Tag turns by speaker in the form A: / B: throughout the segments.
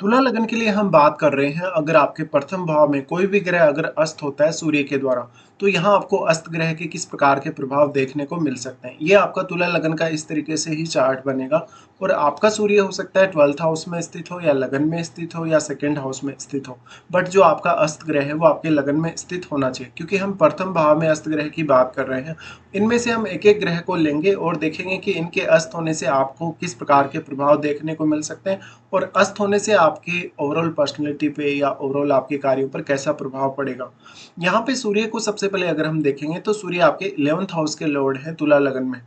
A: तुला लगन के लिए हम बात कर रहे हैं। अगर आपके प्रथम भाव में कोई भी ग्रह अगर अस्त होता है सूर्य के द्वारा, तो यहाँ आपको अस्त ग्रह के किस प्रकार के प्रभाव देखने को मिल सकते हैं। ये आपका तुला लगन का इस तरीके से ही चार्ट बनेगा। और आपका सूर्य हो सकता है 12th हाउस में स्थित हो, या लगन में स्थित हो, या सेकंड हाउस में स्थित हो। बट जो आपका अस्त ग्रह है वो आपके लगन में स्थित होना चाहिए, क्योंकि हम प्रथम भाव में अस्त ग्रह की बात कर रहे हैं। इनमें से हम एक एक ग्रह को लेंगे और देखेंगे कि इनके अस्त होने से आपको किस प्रकार के प्रभाव देखने को मिल सकते हैं, और अस्त होने से आपके ओवरऑल पर्सनैलिटी पे या ओवरऑल आपके कार्यों पर कैसा प्रभाव पड़ेगा। यहाँ पे सूर्य को सबसे पहले अगर हम देखेंगे तो सूर्य आपके 11th हाउस के लॉर्ड है तुला लगन में।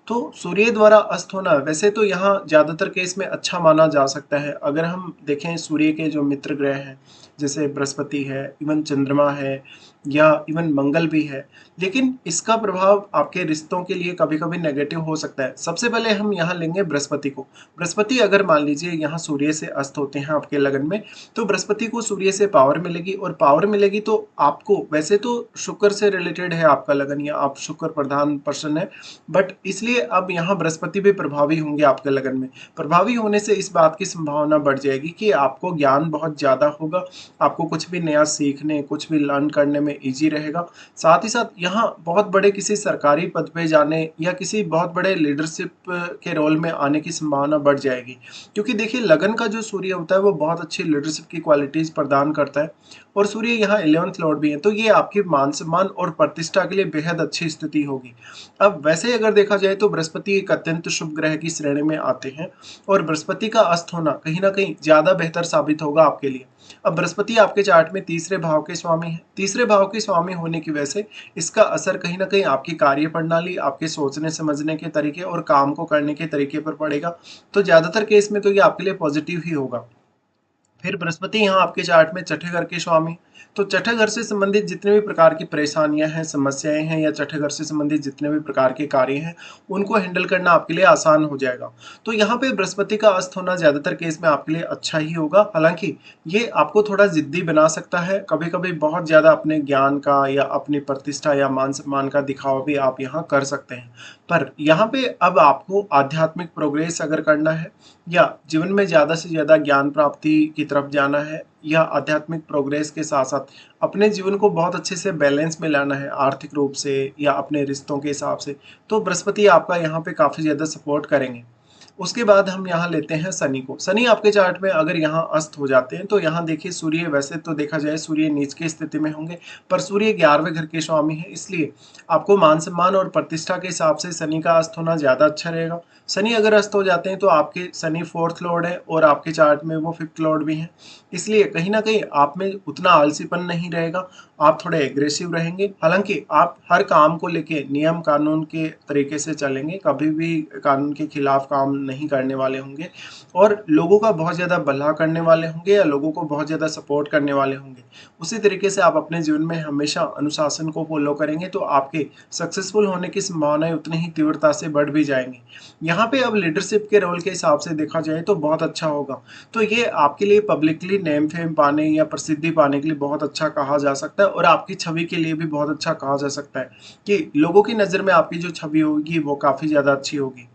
A: तो सूर्य द्वारा अस्त होना वैसे तो यहाँ ज़्यादातर केस में अच्छा माना जा सकता है। अगर हम देखें सूर्य के जो मित्र ग्रह हैं, जैसे बृहस्पति है, इवन चंद्रमा है, या इवन मंगल भी है, लेकिन इसका प्रभाव आपके रिश्तों के लिए कभी-कभी नेगेटिव हो सकता है। सबसे पहले हम यहाँ लेंगे बृहस्पति को। बृहस्पति अगर मान लीजिए यहाँ सूर्य से अस्त होते हैं आपके लगन में, तो बृहस्पति को सूर्य से पावर मिलेगी, और पावर मिलेगी तो आपको, वैसे तो शुक्र से रिलेटेड है आपका लगन, या आप शुक्र प्रधान पर्सन है, बट इसलिए अब यहाँ बृहस्पति भी प्रभावी होंगे आपके लगन में। प्रभावी होने से इस बात की संभावना बढ़ जाएगी कि आपको ज्ञान बहुत ज़्यादा होगा, आपको कुछ भी नया सीखने, कुछ भी लर्न करने में ईजी रहेगा। साथ ही साथ यहाँ बहुत बड़े किसी सरकारी पद पे जाने या किसी बहुत बड़े लीडरशिप के रोल में आने की संभावना बढ़ जाएगी, क्योंकि देखिए लगन का जो सूर्य होता है वो बहुत अच्छी लीडरशिप की क्वालिटीज प्रदान करता है, और सूर्य यहाँ 11th लॉर्ड भी है, तो ये आपके मान सम्मान और प्रतिष्ठा के लिए बेहद अच्छी स्थिति होगी। अब वैसे अगर देखा जाए तो बृहस्पति एक अत्यंत शुभ ग्रह की श्रेणी में आते हैं, और बृहस्पति का अस्त होना कहीं ना कहीं ज्यादा बेहतर साबित होगा आपके लिए। अब बृहस्पति आपके चार्ट में तीसरे भाव के स्वामी है। तीसरे भाव के स्वामी होने की वजह से इसका असर कहीं ना कहीं आपकी कार्य प्रणाली, आपके सोचने समझने के तरीके और काम को करने के तरीके पर पड़ेगा। तो ज्यादातर केस में तो ये आपके लिए पॉजिटिव ही होगा। फिर बृहस्पति यहाँ आपके चार्ट में छठे घर के स्वामी। तो छठे घर से संबंधित जितने भी प्रकार की परेशानियां हैं, समस्याएं हैं, या छठे घर से संबंधित जितने भी प्रकार के कार्य हैं, उनको हैंडल करना आपके लिए आसान हो जाएगा। तो यहाँ पे बृहस्पति का अस्त होना ज्यादातर केस में आपके लिए अच्छा ही होगा। हालांकि ये आपको थोड़ा जिद्दी बना सकता है, कभी कभी बहुत ज्यादा अपने ज्ञान का या अपनी प्रतिष्ठा या मान सम्मान का दिखावा भी आप यहाँ कर सकते हैं। पर यहाँ पे अब आपको आध्यात्मिक प्रोग्रेस अगर करना है, या जीवन में ज़्यादा से ज़्यादा ज्ञान प्राप्ति की तरफ जाना है, या आध्यात्मिक प्रोग्रेस के साथ साथ अपने जीवन को बहुत अच्छे से बैलेंस में लाना है आर्थिक रूप से या अपने रिश्तों के हिसाब से, तो बृहस्पति आपका यहाँ पे काफ़ी ज़्यादा सपोर्ट करेंगे। उसके बाद हम यहाँ लेते हैं शनि को। शनि आपके चार्ट में अगर यहाँ अस्त हो जाते हैं, तो यहाँ देखिए सूर्य, वैसे तो देखा जाए सूर्य नीच की स्थिति में होंगे, पर सूर्य 11वें घर के स्वामी है, इसलिए आपको मान सम्मान और प्रतिष्ठा के हिसाब से शनि का अस्त होना ज़्यादा अच्छा रहेगा। शनि अगर अस्त हो जाते हैं तो आपके शनि 4th लॉर्ड है, और आपके चार्ट में वो 5th लॉर्ड भी हैं, इसलिए कहीं ना कहीं आप में उतना आलसीपन नहीं रहेगा, आप थोड़े एग्रेसिव रहेंगे। हालांकि आप हर काम को लेके नियम कानून के तरीके से चलेंगे, कभी भी कानून के खिलाफ काम नहीं करने वाले होंगे, और लोगों का बहुत ज़्यादा भला करने वाले होंगे, या लोगों को बहुत ज़्यादा सपोर्ट करने वाले होंगे। उसी तरीके से आप अपने जीवन में हमेशा अनुशासन को फॉलो करेंगे, तो आपके सक्सेसफुल होने की संभावनाएं उतनी ही तीव्रता से बढ़ भी जाएंगी। यहाँ पे अब लीडरशिप के रोल के हिसाब से देखा जाए तो बहुत अच्छा होगा। तो ये आपके लिए पब्लिकली नेम फेम पाने या प्रसिद्धि पाने के लिए बहुत अच्छा कहा जा सकता है, और आपकी छवि के लिए भी बहुत अच्छा कहा जा सकता है कि लोगों की नज़र में आपकी जो छवि होगी वो काफ़ी ज़्यादा अच्छी होगी।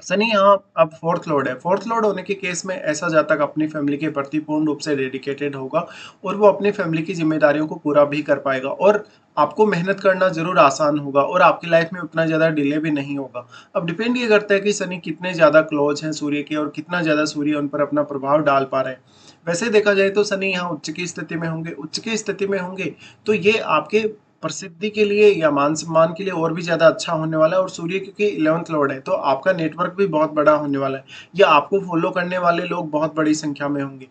A: सनी यहाँ अब 4th लॉर्ड है। 4th लॉर्ड होने के केस में ऐसा जातक अपनी फैमिली के प्रति पूर्ण रूप से डेडिकेटेड होगा, और वो अपनी फैमिली की जिम्मेदारियों को पूरा भी कर पाएगा, और आपको मेहनत करना जरूर आसान होगा, और आपकी लाइफ में उतना ज़्यादा डिले भी नहीं होगा। अब डिपेंड ये करता है कि शनि कितने ज़्यादा क्लोज हैं सूर्य के, और कितना ज़्यादा सूर्य उन पर अपना प्रभाव डाल पा रहे हैं। वैसे देखा जाए तो शनि यहाँ उच्च की स्थिति में होंगे। उच्च की स्थिति में होंगे तो ये आपके प्रसिद्धि के लिए या मान सम्मान के लिए और भी ज़्यादा अच्छा होने वाला है, और सूर्य क्योंकि 11th लॉर्ड है तो आपका नेटवर्क भी बहुत बड़ा होने वाला है, या आपको फॉलो करने वाले लोग बहुत बड़ी संख्या में होंगे।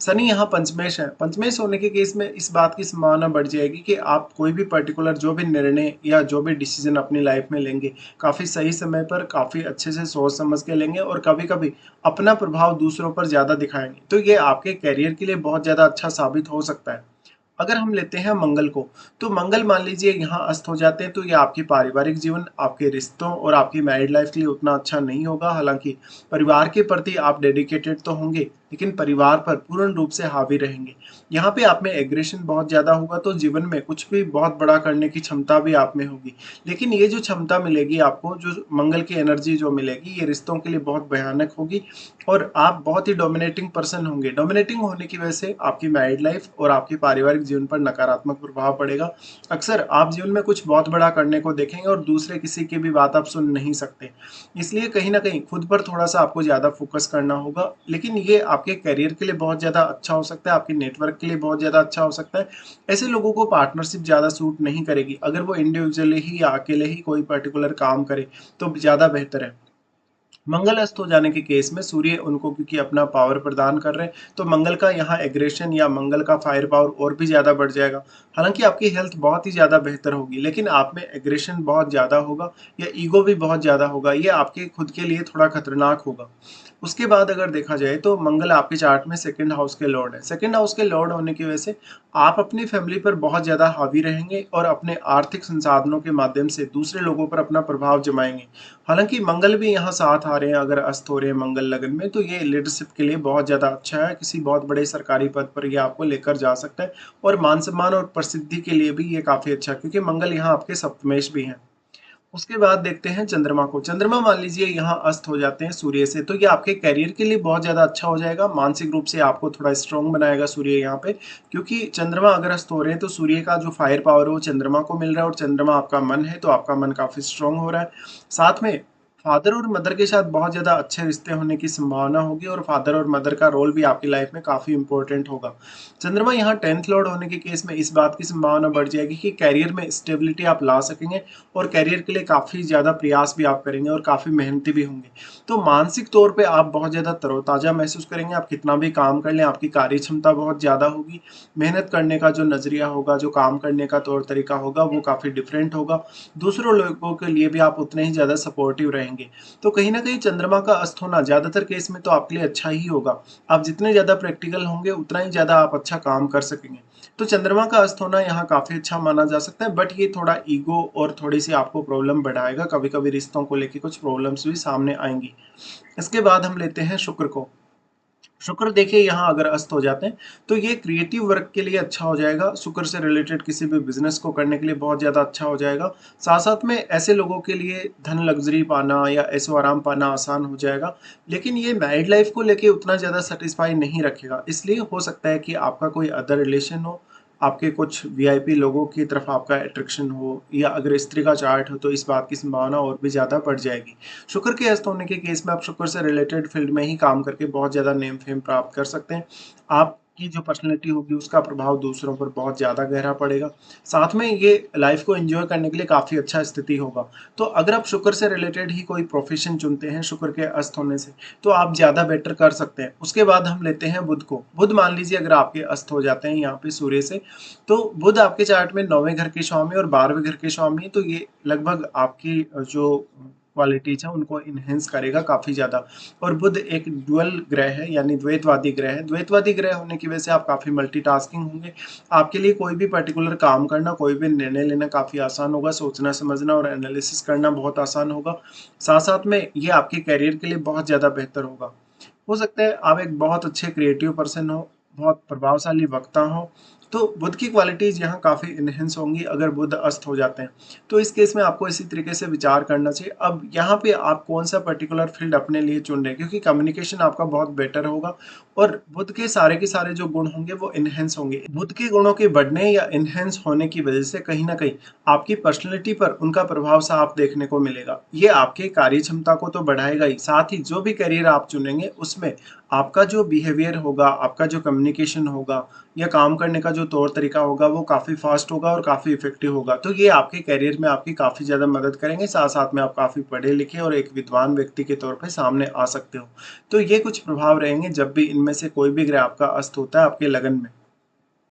A: शनि यहाँ पंचमेश है। पंचमेश होने के केस में इस बात की संभावना बढ़ जाएगी कि आप कोई भी पर्टिकुलर जो भी निर्णय या जो भी डिसीजन अपनी लाइफ में लेंगे, काफ़ी सही समय पर काफ़ी अच्छे से सोच समझ के लेंगे, और कभी कभी अपना प्रभाव दूसरों पर ज़्यादा दिखाएंगे, तो ये आपके कैरियर के लिए बहुत ज़्यादा अच्छा साबित हो सकता है। अगर हम लेते हैं मंगल को, तो मंगल मान लीजिए यहाँ अस्त हो जाते हैं, तो ये आपके पारिवारिक जीवन, आपके रिश्तों और आपकी मैरिड लाइफ के लिए उतना अच्छा नहीं होगा। हालांकि परिवार के प्रति आप डेडिकेटेड तो होंगे, लेकिन परिवार पर पूर्ण रूप से हावी रहेंगे। यहाँ पे आप में एग्रेशन बहुत ज़्यादा होगा, तो जीवन में कुछ भी बहुत बड़ा करने की क्षमता भी आप में होगी। लेकिन ये जो क्षमता मिलेगी आपको, जो मंगल की एनर्जी जो मिलेगी, ये रिश्तों के लिए बहुत भयानक होगी और आप बहुत ही डोमिनेटिंग पर्सन होंगे। डोमिनेटिंग होने की वजह से आपकी मैरिड लाइफ और आपके पारिवारिक जीवन पर नकारात्मक प्रभाव पड़ेगा। अक्सर आप जीवन में कुछ बहुत बड़ा करने को देखेंगे और दूसरे किसी की भी बात आप सुन नहीं सकते। इसलिए कहीं न कहीं खुद पर थोड़ा-सा आपको ज़्यादा फ़ोकस करना होगा, लेकिन ये आपके करियर के लिए बहुत ज़्यादा अच्छा हो सकता है, आपके नेटवर्क के लिए बहुत ज़्यादा अच्छा हो सकता है। ऐसे लोगों को पार्टनरशिप ज़्यादा सूट नहीं करेगी। अगर वो इंडिविजुअली ही या अकेले ही कोई पर्टिकुलर काम करे, तो ज़्यादा बेहतर है। मंगल अस्त हो जाने के केस में सूर्य उनको क्योंकि अपना पावर प्रदान कर रहे हैं, तो मंगल का यहाँ एग्रेशन या मंगल का फायर पावर और भी ज़्यादा बढ़ जाएगा। हालाँकि आपकी हेल्थ बहुत ही ज़्यादा बेहतर होगी, लेकिन आप में एग्रेशन बहुत ज़्यादा होगा या ईगो भी बहुत ज़्यादा होगा, ये आपके खुद के लिए थोड़ा खतरनाक होगा। उसके बाद अगर देखा जाए तो मंगल आपके चार्ट में सेकंड हाउस के लॉर्ड है। सेकंड हाउस के लॉर्ड होने की वजह से आप अपनी फैमिली पर बहुत ज़्यादा हावी रहेंगे और अपने आर्थिक संसाधनों के माध्यम से दूसरे लोगों पर अपना प्रभाव जमाएँगे। हालाँकि मंगल भी यहाँ साथ आ रहे हैं, अगर अस्त हो रहे हैं मंगल लगन में, तो ये लीडरशिप के लिए बहुत ज़्यादा अच्छा है। किसी बहुत बड़े सरकारी पद पर ये आपको लेकर जा सकता है और मान-सम्मान और प्रसिद्धि के लिए भी ये काफ़ी अच्छा है, क्योंकि मंगल यहाँ आपके सप्तमेश भी हैं। उसके बाद देखते हैं चंद्रमा को। चंद्रमा मान लीजिए यहाँ अस्त हो जाते हैं सूर्य से, तो ये आपके करियर के लिए बहुत ज़्यादा अच्छा हो जाएगा। मानसिक रूप से आपको थोड़ा स्ट्रॉन्ग बनाएगा सूर्य यहाँ पे, क्योंकि चंद्रमा अगर अस्त हो रहे हैं तो सूर्य का जो फायर पावर है वो चंद्रमा को मिल रहा है और चंद्रमा आपका मन है, तो आपका मन काफ़ी स्ट्रॉन्ग हो रहा है। साथ में फादर और मदर के साथ बहुत ज़्यादा अच्छे रिश्ते होने की संभावना होगी और फादर और मदर का रोल भी आपकी लाइफ में काफ़ी इंपॉर्टेंट होगा। चंद्रमा यहाँ 10th लॉर्ड होने के केस में इस बात की संभावना बढ़ जाएगी कि करियर में स्टेबिलिटी आप ला सकेंगे और करियर के लिए काफ़ी ज़्यादा प्रयास भी आप करेंगे और काफ़ी मेहनती भी होंगे। तो मानसिक तौर पे आप बहुत ज़्यादा तरोताज़ा महसूस करेंगे, आप कितना भी काम कर लें, आपकी कार्य क्षमता बहुत ज़्यादा होगी। मेहनत करने का जो नज़रिया होगा, जो काम करने का तौर तरीका होगा, वो काफ़ी डिफरेंट होगा। दूसरों लोगों के लिए भी आप उतने ही ज़्यादा सपोर्टिव रहेंगे। तो कहीं न कहीं चंद्रमा का अस्त होना ज़्यादातर केस में तो आपके लिए अच्छा ही होगा। आप जितने ज़्यादा प्रैक्टिकल होंगे, उतना ही ज़्यादा आप अच्छा काम कर सकेंगे। तो चंद्रमा का अस्त होना यहाँ काफ़ी अच्छा माना जा सकता है, बट ये थोड़ा ईगो और थोड़ी-सी आपको प्रॉब्लम बढ़ाएगा, कभी-कभी रिश्तों को लेके कुछ प्रॉब्लम्स भी सामने आएँगी। इसके बाद हम लेते हैं शुक्र को। शुक्र देखिए यहाँ अगर अस्त हो जाते हैं, तो ये क्रिएटिव वर्क के लिए अच्छा हो जाएगा। शुक्र से रिलेटेड किसी भी बिज़नेस को करने के लिए बहुत ज़्यादा अच्छा हो जाएगा। साथ-साथ में ऐसे लोगों के लिए धन लग्ज़री पाना या ऐशो-आराम पाना आसान हो जाएगा। लेकिन ये मैरिड लाइफ़ को लेके उतना ज़्यादा सैटिस्फाई नहीं रखेगा। इसलिए हो सकता है कि आपका कोई अदर रिलेशन हो, आपके कुछ वीआईपी लोगों की तरफ आपका अट्रैक्शन हो, या अगर स्त्री का चार्ट हो तो इस बात की संभावना और भी ज़्यादा बढ़ जाएगी। शुक्र के अस्त होने के केस में आप शुक्र से रिलेटेड फील्ड में ही काम करके बहुत ज़्यादा नेम फेम प्राप्त कर सकते हैं। आपकी जो पर्सनैलिटी होगी उसका प्रभाव दूसरों पर बहुत ज़्यादा गहरा पड़ेगा। साथ में ये लाइफ़ को एन्जॉय करने के लिए काफ़ी अच्छा स्थिति होगा। तो अगर आप शुक्र से रिलेटेड ही कोई प्रोफ़ेशन चुनते हैं शुक्र के अस्त होने से, तो आप ज़्यादा बेटर कर सकते हैं। उसके बाद हम लेते हैं बुध को। बुध मान लीजिए अगर आपके अस्त हो जाते हैं यहाँ पे सूर्य से, तो बुध आपके चार्ट में 9वें घर के स्वामी और 12वें घर के स्वामी, तो ये लगभग आपकी जो क्वालिटीज़ हैं उनको एनहांस करेगा काफ़ी ज़्यादा। और बुध एक ड्यूअल ग्रह है, यानी द्वैतवादी ग्रह है। द्वैतवादी ग्रह होने की वजह से आप काफ़ी मल्टीटास्किंग होंगे। आपके लिए कोई भी पर्टिकुलर काम करना, कोई भी निर्णय लेना काफ़ी आसान होगा, सोचना समझना और एनालिसिस करना बहुत आसान होगा। साथ-साथ में ये आपके करियर के लिए बहुत ज़्यादा बेहतर होगा। हो सकता है आप एक बहुत अच्छे क्रिएटिव पर्सन हो, बहुत प्रभावशाली वक्ता हो, तो बुध की क्वालिटीज़ यहाँ काफ़ी एनहांस होंगी अगर बुध अस्त हो जाते हैं। तो इस केस में आपको इसी तरीके से विचार करना चाहिए। अब यहाँ पे आप कौन-सा पर्टिकुलर फ़ील्ड अपने लिए चुन रहे हैं, क्योंकि कम्युनिकेशन आपका बहुत बेटर होगा और बुध के सारे जो गुण होंगे वो एनहांस होंगे। बुध के गुणों के बढ़ने या एनहांस होने की वजह से कहीं न कहीं आपकी पर्सनैलिटी पर उनका प्रभाव साफ देखने को मिलेगा। ये आपके कार्य क्षमता को तो बढ़ाएगा ही, साथ ही जो भी करियर आप चुनेंगे उसमें आपका जो बिहेवियर होगा, आपका जो कम्युनिकेशन होगा या काम करने का जो तौर तरीका होगा वो काफ़ी फास्ट होगा और काफ़ी इफ़ेक्टिव होगा। तो ये आपके करियर में आपकी काफ़ी ज़्यादा मदद करेंगे, साथ-साथ में आप काफ़ी पढ़े-लिखे और एक विद्वान व्यक्ति के तौर पे सामने आ सकते हो। तो ये कुछ प्रभाव रहेंगे जब भी इनमें से कोई भी ग्रह आपका अस्त होता है आपके लगन में।